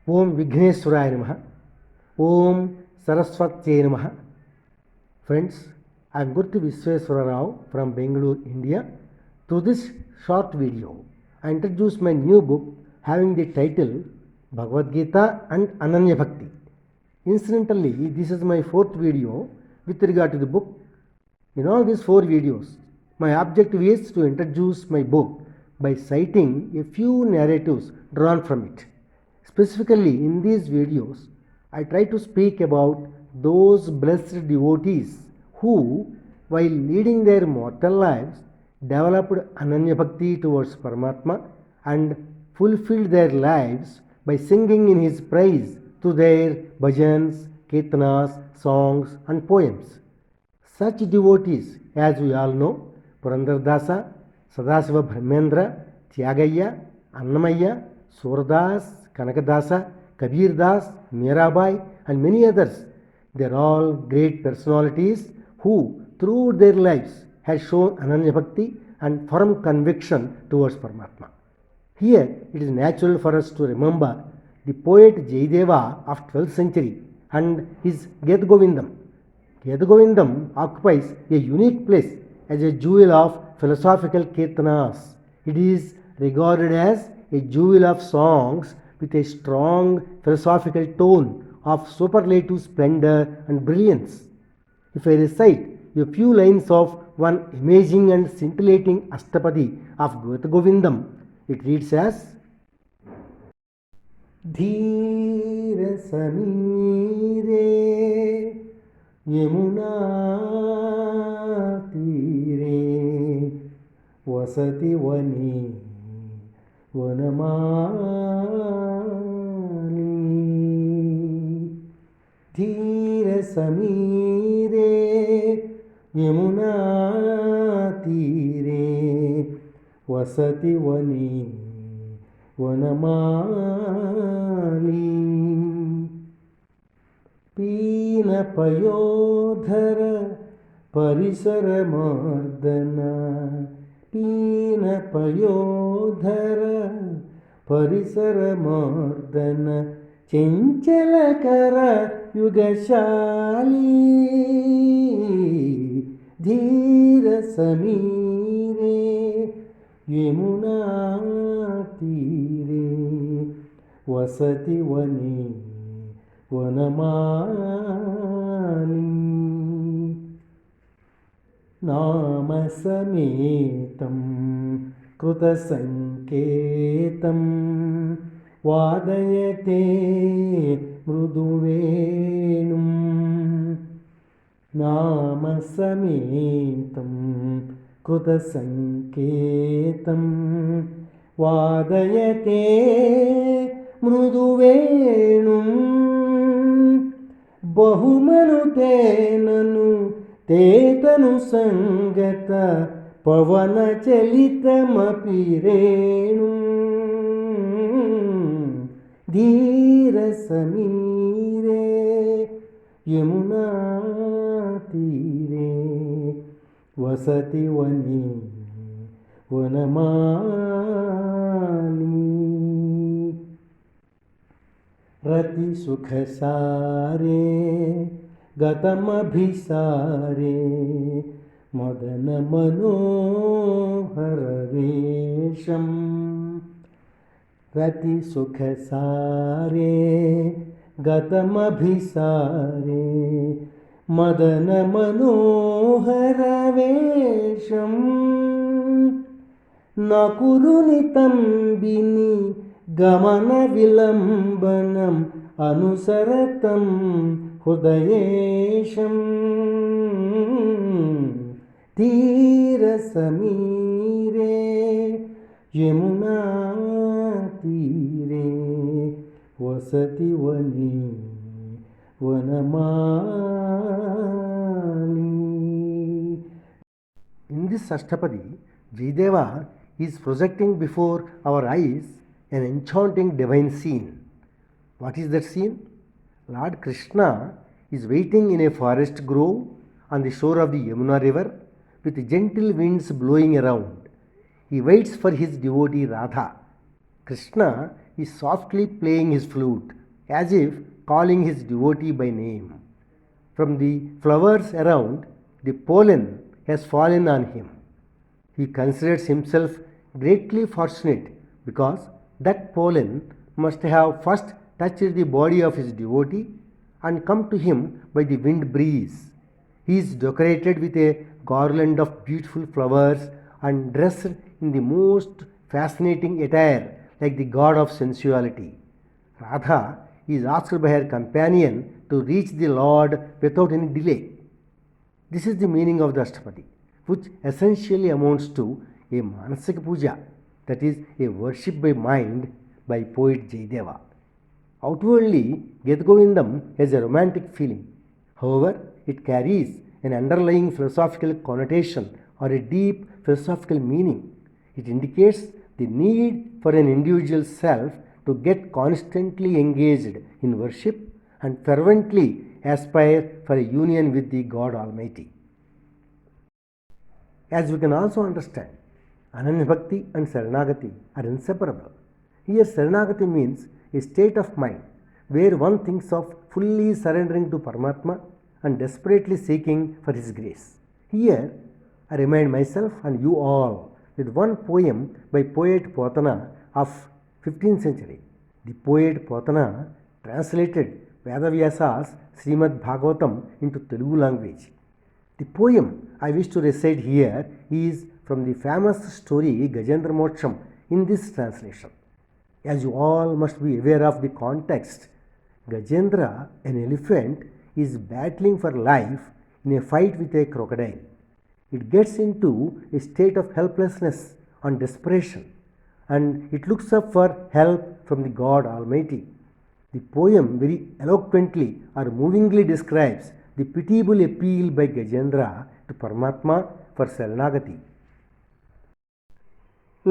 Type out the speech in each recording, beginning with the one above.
Om Vigneswaraya Namaha. Om Saraswatye Namaha. Friends, I am Gurti Visweswara Rao from Bengaluru, India. To this short video, I introduce my new book having the title Bhagavad Gita and Ananya Bhakti. Incidentally, this is my fourth video with regard to the book. In all these four videos, my objective is to introduce my book by citing a few narratives drawn from it. Specifically, in these videos, I try to speak about those blessed devotees who, while leading their mortal lives, developed Ananya Bhakti towards Paramatma and fulfilled their lives by singing in his praise through their bhajans, kirtanas, songs, and poems. Such devotees, as we all know, Purandardasa, Sadasiva Brahmendra, Tyagaya, Annamaya, Surdas, Kanakadasa, Kabir Das, Mirabai, and many others. They are all great personalities who, through their lives, had shown Ananya Bhakti and firm conviction towards Paramatma. Here, it is natural for us to remember the poet Jayadeva of 12th century and his Gita Govindam. Gita Govindam occupies a unique place as a jewel of philosophical kirtanas. It is regarded as a jewel of songs with a strong philosophical tone of superlative splendor and brilliance. If I recite a few lines of one amazing and scintillating Ashtapadi of Gita Govindam, it reads as Dheera Samire Yamuna Tire Vasati Vani Vanamali Dheera Samire Yamuna Tire Vasati Vani Vanamali Pina Payodhara Parisara Mardana Pina Payodhara Parisara Mardana Chinchalakara Yugashali Dheera Samire Yamuna Tire Vasati Vani Vanamali Nama Sametam Kruta Sanketam Vadayate Mruduvenum Nama Sametam Kruta Sanketam Vadayate Mruduvenum Bahumanute Nanu Tetanu Sangata Pavana Chalitamapi Renum Dheera Samire Yamuna Tire Vasati Vani Vanamali Rati Sukha Sare Gatamabhisare Madana Manohara Vesham Rati Sukha Sare Gatamabhisare Madana Manohara Vesham Nakuruni Tambini Gamana Vilambanam Anusaratam Hudayesham Dheera Samire Yamuna Tire Vasati Vani Vanamali. In this Ashtapadi, Jayadeva is projecting before our eyes an enchanting divine scene. What is that scene? Lord Krishna is waiting in a forest grove on the shore of the Yamuna river with gentle winds blowing around. He waits for his devotee Radha. Krishna is softly playing his flute, as if calling his devotee by name. From the flowers around, the pollen has fallen on him. He considers himself greatly fortunate because that pollen must have first touched the body of his devotee and come to him by the wind breeze. He is decorated with a garland of beautiful flowers and dressed in the most fascinating attire like the god of sensuality. Radha is asked by her companion to reach the Lord without any delay. This is the meaning of the Ashtapadi, which essentially amounts to a Manasika Puja, that is, a worship by mind by poet Jayadeva. Outwardly, Gita has a romantic feeling. However, it carries an underlying philosophical connotation or a deep philosophical meaning. It indicates the need for an individual self to get constantly engaged in worship and fervently aspire for a union with the God Almighty. As we can also understand, Ananya Bhakti and Saranagati are inseparable. Here, Saranagati means a state of mind where one thinks of fully surrendering to Paramatma and desperately seeking for His grace. Here, I remind myself and you all with one poem by poet Potana of 15th century. The poet Potana translated Vedavyasa's Srimad Bhagavatam into Telugu language. The poem I wish to recite here is from the famous story Gajendra Moksham in this translation. As you all must be aware of the context, Gajendra, an elephant, is battling for life in a fight with a crocodile. It gets into a state of helplessness and desperation, and it looks up for help from the God Almighty. The poem very eloquently or movingly describes the pitiable appeal by Gajendra to Paramatma for Saranagati.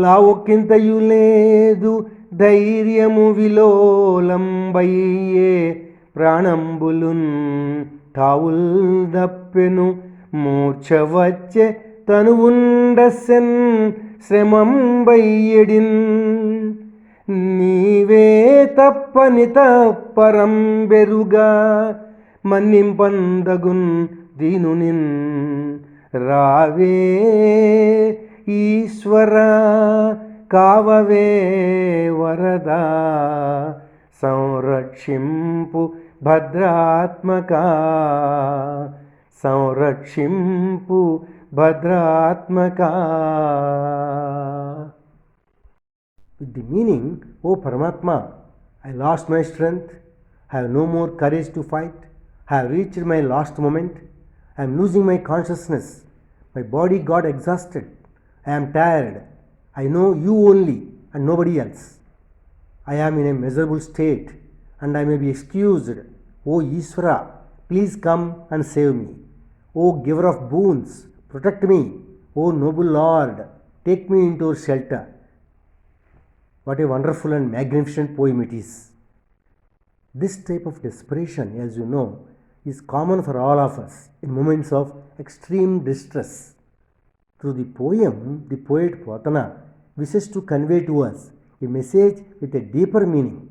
లావొక్కింతయు లేదు ధైర్యము విలోలంబయ్యే ప్రాణంబులున్ తావుల్ దప్పెను మూర్ఛ వచ్చె తనువుండసెన్ శ్రమంబయ్యడిన్ నీవే తప్పని తప్పరం బెరుగా మన్నింపందగున్ దీనునిన్ రావే ఈశ్వర కావవే వరదా సంరక్షింపు భద్రాత్మకా సంరక్షింపు భద్రాత్మకా. With the meaning, O Paramatma, I lost my strength, I have no more courage to fight, I have reached my last moment, I am losing my consciousness, my body got exhausted, I am tired, I know you only and nobody else. I am in a miserable state and I may be excused. O Ishvara, please come and save me. O giver of boons, protect me. O noble Lord, take me into your shelter. What a wonderful and magnificent poem it is. This type of desperation, as you know, is common for all of us in moments of extreme distress. Through the poem, the poet Potana wishes to convey to us a message with a deeper meaning.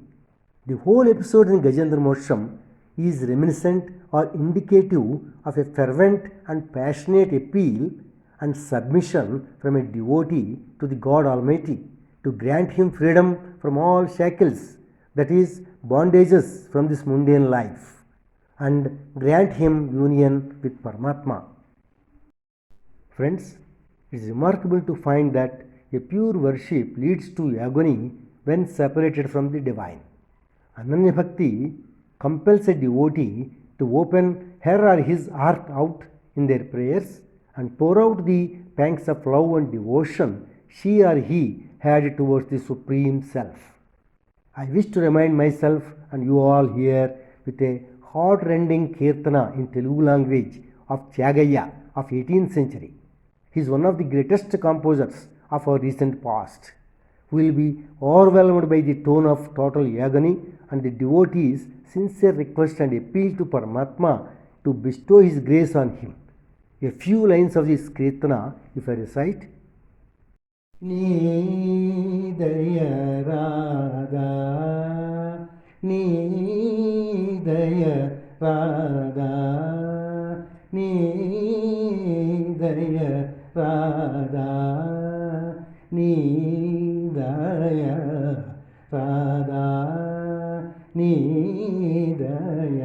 The whole episode in Gajendra Moksham is reminiscent or indicative of a fervent and passionate appeal and submission from a devotee to the God Almighty to grant him freedom from all shackles, that is, bondages from this mundane life, and grant him union with Paramatma. Friends, it is remarkable to find that a pure worship leads to agony when separated from the divine. Ananya Bhakti compels a devotee to open her or his heart out in their prayers and pour out the pangs of love and devotion she or he had towards the Supreme Self. I wish to remind myself and you all here with a heart-rending kirtana in Telugu language of Tyagayya of 18th century. He is one of the greatest composers of our recent past. We will be overwhelmed by the tone of total agony and the devotee's sincere request and appeal to Paramatma to bestow his grace on him. A few lines of this kirtana, if I recite. నీ దయ రాదా, నీ దయ రాదా, నీ దయ రాదా, నీ దయ రాదా, నీ దయ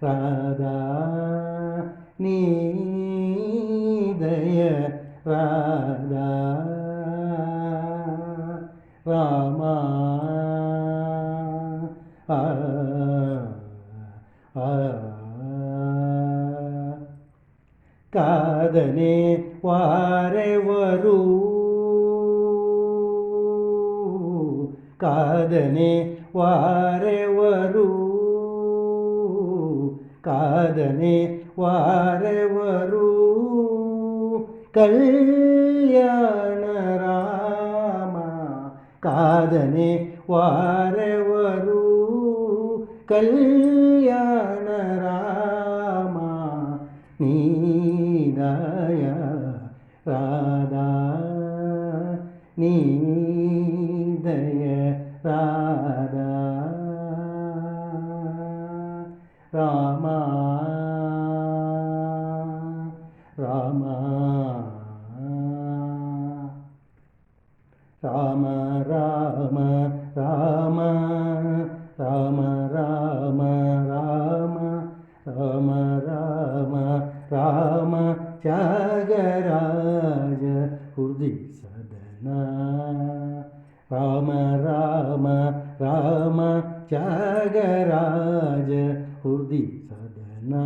రాదా, నీ దయ రాదా, రామా ఆ, ఆ, కాదనే వారెవరు, కాదనే వారెవరు, కాదనే వారెవరు, కళ్యాణ రామ, కాదనే వారెవరు, కళ్యాణ రామ, నీ దయ రాదా, నీ దయ రాదా, రామా రామా రామ రామ రామ రామ రామ రామ రామ రామ రామ త్యాగరాజ హృది సదనా, రామ రామ రామ త్యాగరాజ హృది సదనా,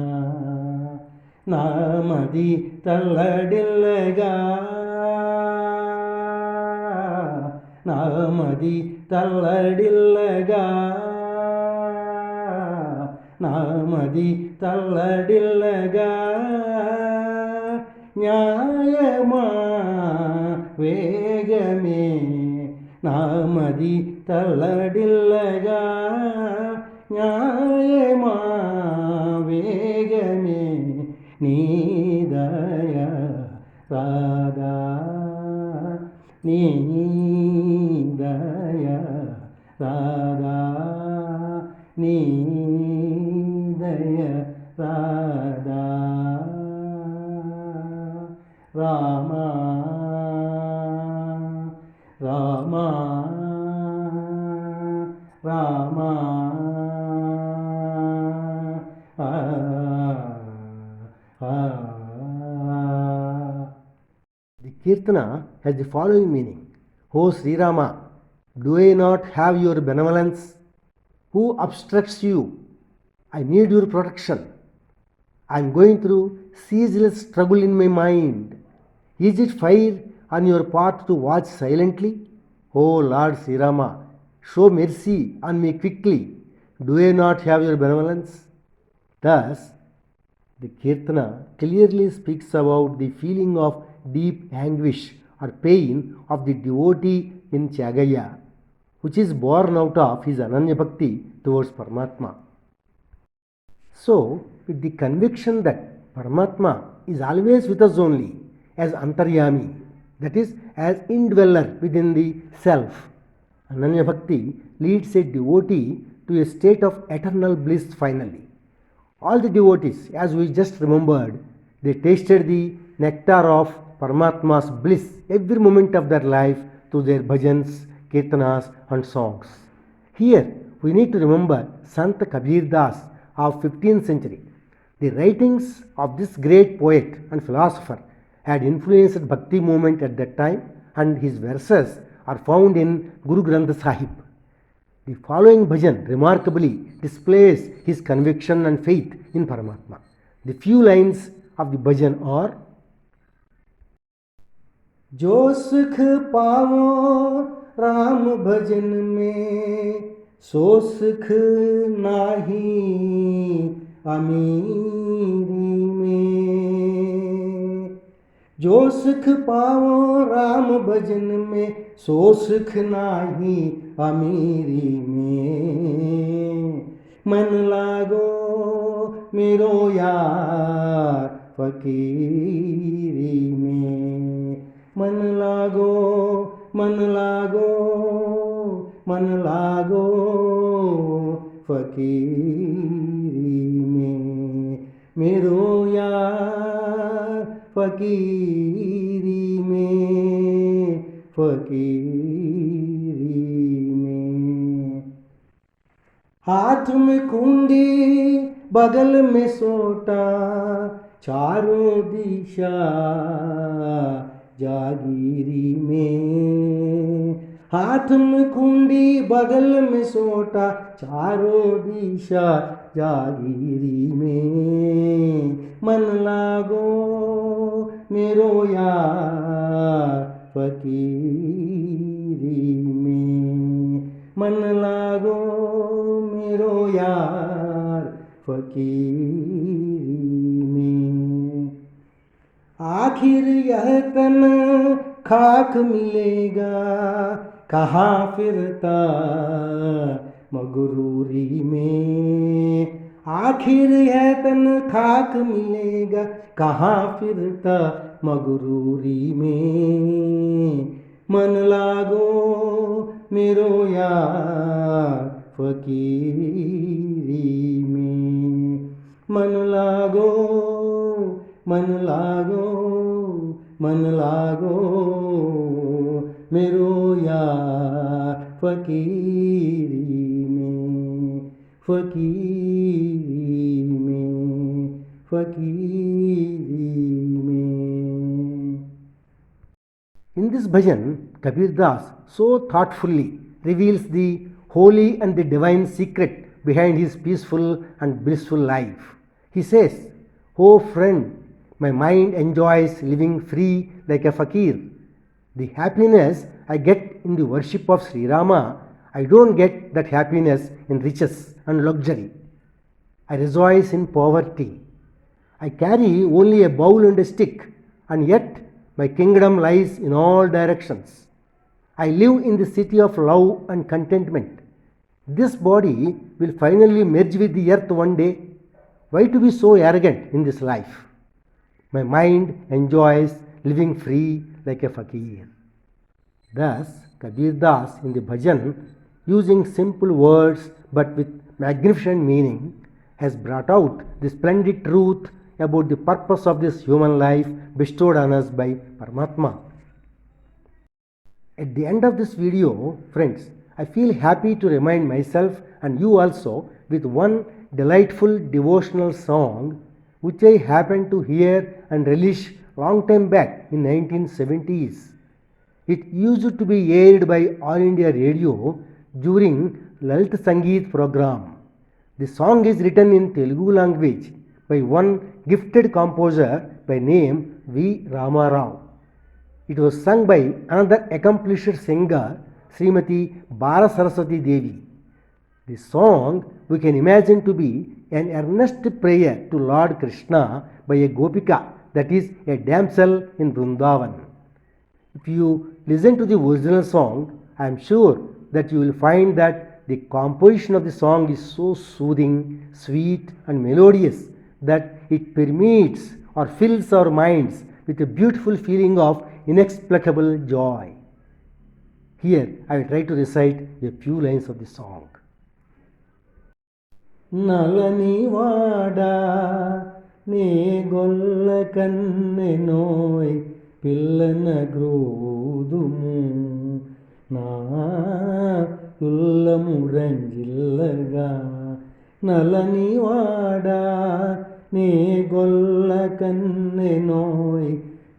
నామది తల్లడిల్లగా, నామది తల్లడిల్లగా, నామది తల్లడిల్లగా, న్యాయమా వేగమే, నామది తల్లడిల్లగా, న్యాయమా వేగమే, నీ దయ రాదా, నీ దయ రాదా, నీ దయ రాదా, రామా రామా రామా ఆ, ఆ. The Kirtana has the following meaning. O Sri Rama, do I not have your benevolence? Who obstructs you? I need your protection. I am going through ceaseless struggle in my mind. Is it fair on your part to watch silently? O Lord Sri Rama, show mercy on me quickly. Do I not have your benevolence? Thus, the Kirtana clearly speaks about the feeling of deep anguish or pain of the devotee in Tyagaya, which is born out of his Ananya Bhakti towards Paramatma. So, with the conviction that Paramatma is always with us only as Antaryami, that is, as indweller within the self, Ananya Bhakti leads a devotee to a state of eternal bliss finally. All the devotees, as we just remembered, they tasted the nectar of Paramatma's bliss every moment of their life through their bhajans, kirtanas and songs. Here we need to remember Sant Kabir Das of 15th century. The writings of this great poet and philosopher had influenced Bhakti movement at that time, and his verses are found in Guru Granth Sahib. The following bhajan remarkably displays his conviction and faith in Paramatma. The few lines of the bhajan are: जो सुख पाओ राम भजन में, सो सुख नाही अमीरी में। जो सुख पाओ राम भजन में, सो सुख नाही अमीरी में। मन लागो मेरो यार फकीरी में, मन लागो मन लागो मन लागो फकीरी में मेरो यार फकीरी में फकीरी में। हाथ में कुंडी बगल में सोटा चारों दिशा जागीरी में। हाथ में कुंडी बगल में सोटा चारों दिशा जागीरी में। मन लागो मेरो यार फकीरी में। मन लागो मेरो यार फकीरी में। आखिर यह तन खाक मिलेगा कहाँ फिरता मगरूरी में। आखिर यह तन खाक मिलेगा कहाँ फिरता मगरूरी में। मन लागो मेरो यार फकीरी में। मन लागो मन लागो मन लागो मेरो यार फकीरी में फकीरी में फकीरी में। In this bhajan, Kabir Das so thoughtfully reveals the holy and the divine secret behind his peaceful and blissful life. He says, "Oh friend, my mind enjoys living free like a fakir. The happiness I get in the worship of Sri Rama, I don't get that happiness in riches and luxury. I rejoice in poverty. I carry only a bowl and a stick, and yet my kingdom lies in all directions. I live in the city of love and contentment. This body will finally merge with the earth one day. Why to be so arrogant in this life? My mind enjoys living free like a fakir." Thus, Kabir Das in the bhajan, using simple words but with magnificent meaning, has brought out the splendid truth about the purpose of this human life bestowed on us by Paramatma. At the end of this video, friends, I feel happy to remind myself and you also with one delightful devotional song which I happened to hear and relish long time back in 1970s. It used to be aired by All India Radio during Lalit Sangeet program. The song is written in Telugu language by one gifted composer by name V. Rama Rao. It was sung by another accomplished singer, Srimati Bala Saraswati Devi. The song we can imagine to be an earnest prayer to Lord Krishna by a Gopika, that is a damsel in Vrindavan. If you listen to the original song, I am sure that you will find that the composition of the song is so soothing, sweet and melodious that it permeates or fills our minds with a beautiful feeling of inexplicable joy. Here I will try to recite a few lines of the song. నలని వాడా నే గొల్ల కన్నెనోయ్ పిల్లన గ్రోదుము నా ఉల్లము రంజిల్లగా. నలని వాడా నే గొల్ల కన్నెనోయ్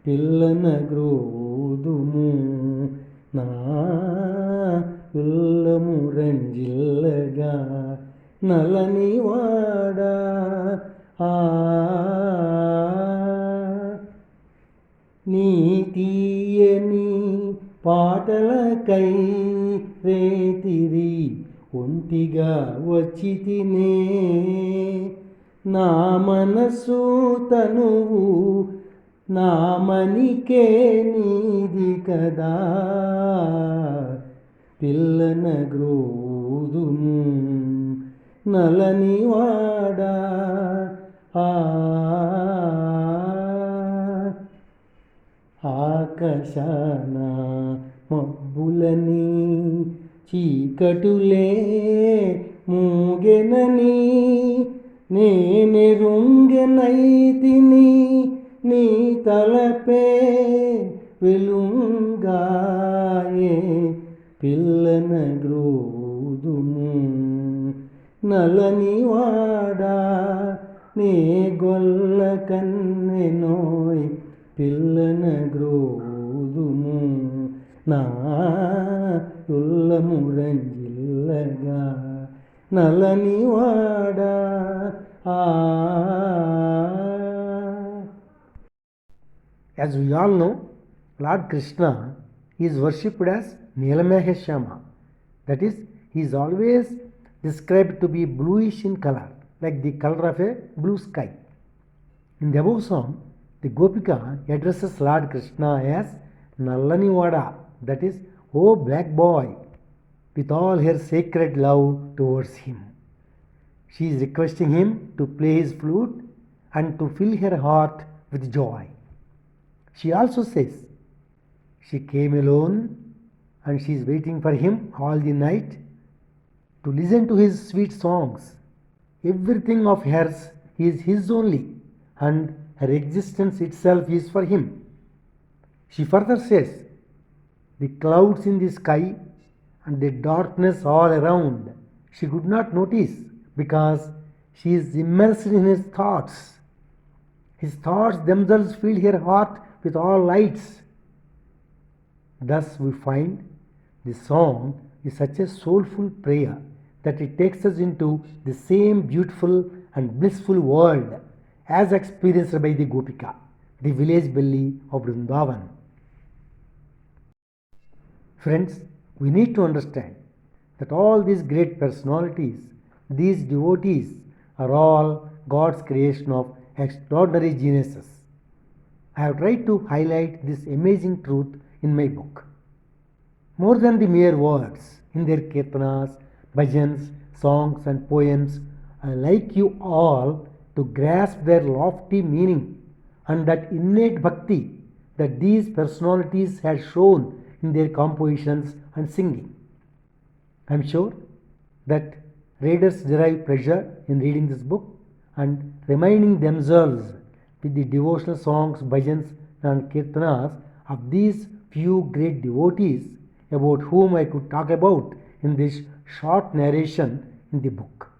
పిల్లన గ్రోదుము నా ఉల్లము రంజిల్లగా. నలని వాడా నీ తీయని పాటలకై రేతిరి ఒంటిగా వచ్చి తినే. నా మనసు తనువు నా మనికే నీది కదా. పిల్లన గ్రోదుము నలని వాడా ఆకాశాన మబ్బులకై బ్రతుకులని చీకటులే మూగెనని నేనెరుంగెనైతిని నీ తలపే వెలుంగాయే పిల్లన గ్రోదుము నలనివాడా నీ గొల్ల కన్నెనోయ్ పిల్లన గ్రోదుము నా ఉల్లము రంజిల్లగా నలనివాడా As we all know, Lord Krishna is worshipped as Neelameheshama. That is, he is always described to be bluish in color, like the color of a blue sky. In the above song, the Gopika addresses Lord Krishna as Nallanivada, that is, oh black boy, with all her sacred love towards him. She is requesting him to play his flute and to fill her heart with joy. She also says she came alone and she is waiting for him all the night to listen to his sweet songs. Everything of hers is his only, and her existence itself is for him. She further says, the clouds in the sky and the darkness all around she could not notice because she is immersed in his thoughts. His thoughts themselves fill her heart with all lights. Thus we find the song is such a soulful prayer that it takes us into the same beautiful and blissful world as experienced by the Gopika, the village belly of Vrindavan. Friends, we need to understand that all these great personalities, these devotees, are all God's creation of extraordinary geniuses. I have tried to highlight this amazing truth in my book. More than the mere words, in their kirtanas, bhajans, songs and poems, I like you all to grasp their lofty meaning and that innate bhakti that these personalities had shown in their compositions and singing. I am sure that readers derive pleasure in reading this book and reminding themselves with the devotional songs, bhajans and kirtanas of these few great devotees about whom I could talk about in this short narration in the book.